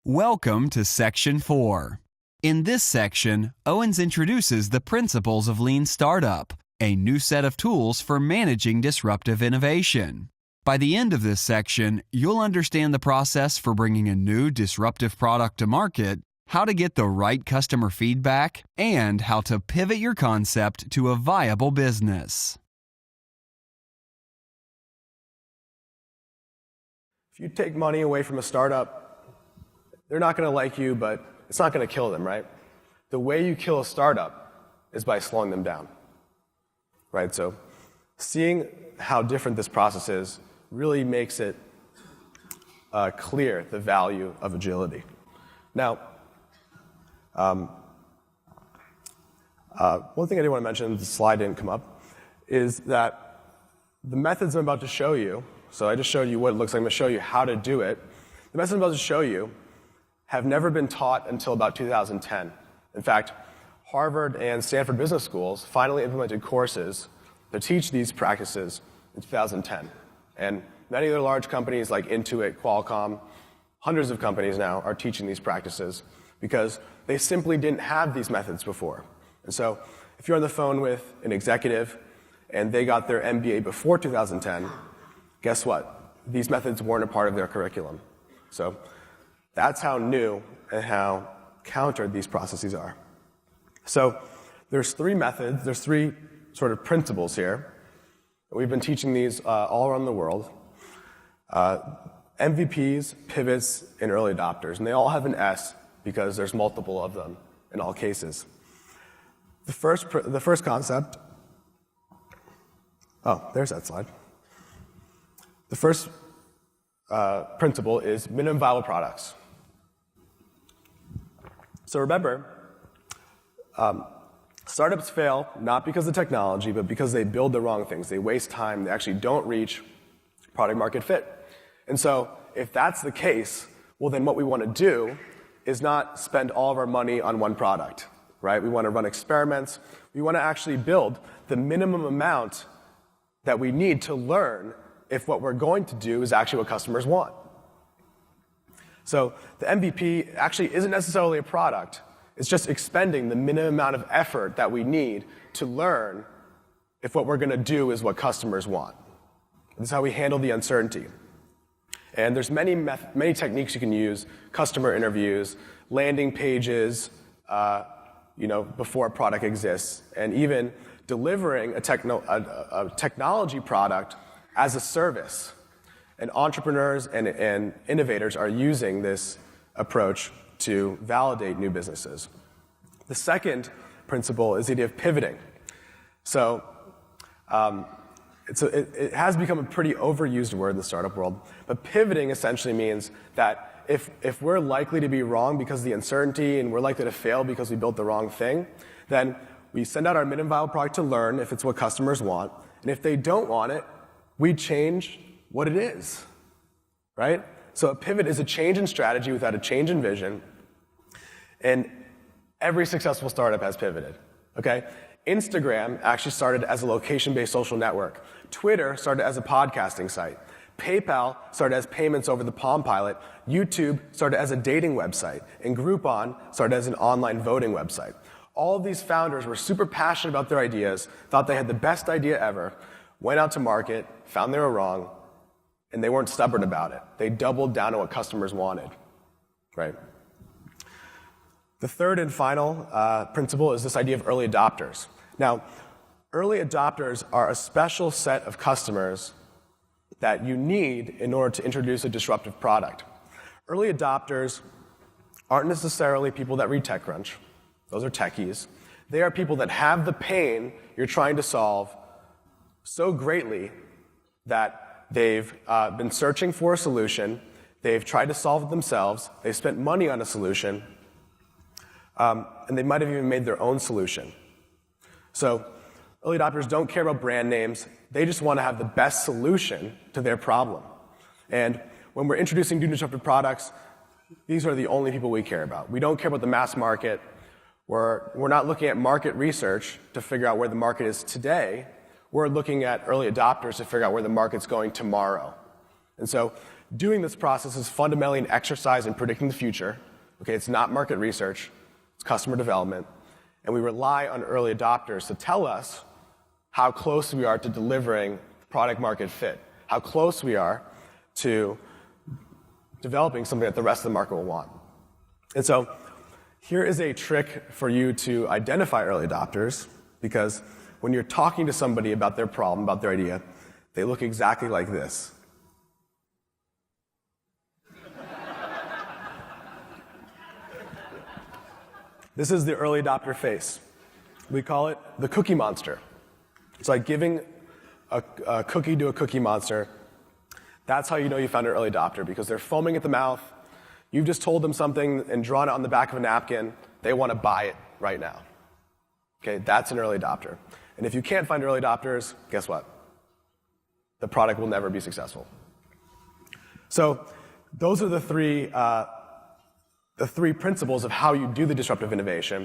Welcome to Section 4. In this section, Owens introduces the principles of Lean Startup, a new set of tools for managing disruptive innovation. By the end of this section, you'll understand the process for bringing a new disruptive product to market, how to get the right customer feedback, and how to pivot your concept to a viable business. If you take money away from a startup, they're not going to like you, but it's not going to kill them, right? The way you kill a startup is by slowing them down, right? So seeing how different this process is really makes it clear the value of agility. Now, one thing I did want to mention, the slide didn't come up, is that the methods I'm about to show you, so I just showed you what it looks like, I'm going to show you how to do it. The methods I'm about to show you have never been taught until about 2010. In fact, Harvard and Stanford business schools finally implemented courses to teach these practices in 2010. And many other large companies like Intuit, Qualcomm, hundreds of companies now are teaching these practices because they simply didn't have these methods before. And so if you're on the phone with an executive and they got their MBA before 2010, guess what? These methods weren't a part of their curriculum. So that's how new and how countered these processes are. So there's three methods, there's three sort of principles here. We've been teaching these all around the world. MVPs, pivots, and early adopters. And they all have an S because there's multiple of them in all cases. The first concept, oh, there's that slide. The first principle is minimum viable products. So remember, startups fail not because of technology, but because they build the wrong things. They waste time. They actually don't reach product market fit. And so if that's the case, well, then what we want to do is not spend all of our money on one product, right? We want to run experiments. We want to actually build the minimum amount that we need to learn if what we're going to do is actually what customers want. So the MVP actually isn't necessarily a product. It's just expending the minimum amount of effort that we need to learn if what we're going to do is what customers want. This is how we handle the uncertainty. And there's many techniques you can use: customer interviews, landing pages, before a product exists, and even delivering a technology product as a service. And entrepreneurs and innovators are using this approach to validate new businesses. The second principle is the idea of pivoting. So it has become a pretty overused word in the startup world, but pivoting essentially means that if we're likely to be wrong because of the uncertainty and we're likely to fail because we built the wrong thing, then we send out our minimum viable product to learn if it's what customers want, and if they don't want it, we change what it is, right? So a pivot is a change in strategy without a change in vision, and every successful startup has pivoted, okay? Instagram actually started as a location-based social network. Twitter started as a podcasting site. PayPal started as payments over the Palm Pilot. YouTube started as a dating website. And Groupon started as an online voting website. All of these founders were super passionate about their ideas, thought they had the best idea ever, went out to market, found they were wrong, and they weren't stubborn about it. They doubled down on what customers wanted, right? The third and final principle is this idea of early adopters. Now, early adopters are a special set of customers that you need in order to introduce a disruptive product. Early adopters aren't necessarily people that read TechCrunch. Those are techies. They are people that have the pain you're trying to solve so greatly that they've been searching for a solution, they've tried to solve it themselves, they've spent money on a solution, and they might have even made their own solution. So early adopters don't care about brand names, they just want to have the best solution to their problem. And when we're introducing new disruptive products, these are the only people we care about. We don't care about the mass market. We're not looking at market research to figure out where the market is today. We're looking at early adopters to figure out where the market's going tomorrow. And so doing this process is fundamentally an exercise in predicting the future. Okay, it's not market research, it's customer development. And we rely on early adopters to tell us how close we are to delivering product market fit, how close we are to developing something that the rest of the market will want. And so here is a trick for you to identify early adopters, because when you're talking to somebody about their problem, about their idea, they look exactly like this. This is the early adopter face. We call it the cookie monster. It's like giving a cookie to a cookie monster. That's how you know you found an early adopter, because they're foaming at the mouth. You've just told them something and drawn it on the back of a napkin. They want to buy it right now. Okay, that's an early adopter. And if you can't find early adopters, guess what? The product will never be successful. So those are the three principles of how you do the disruptive innovation.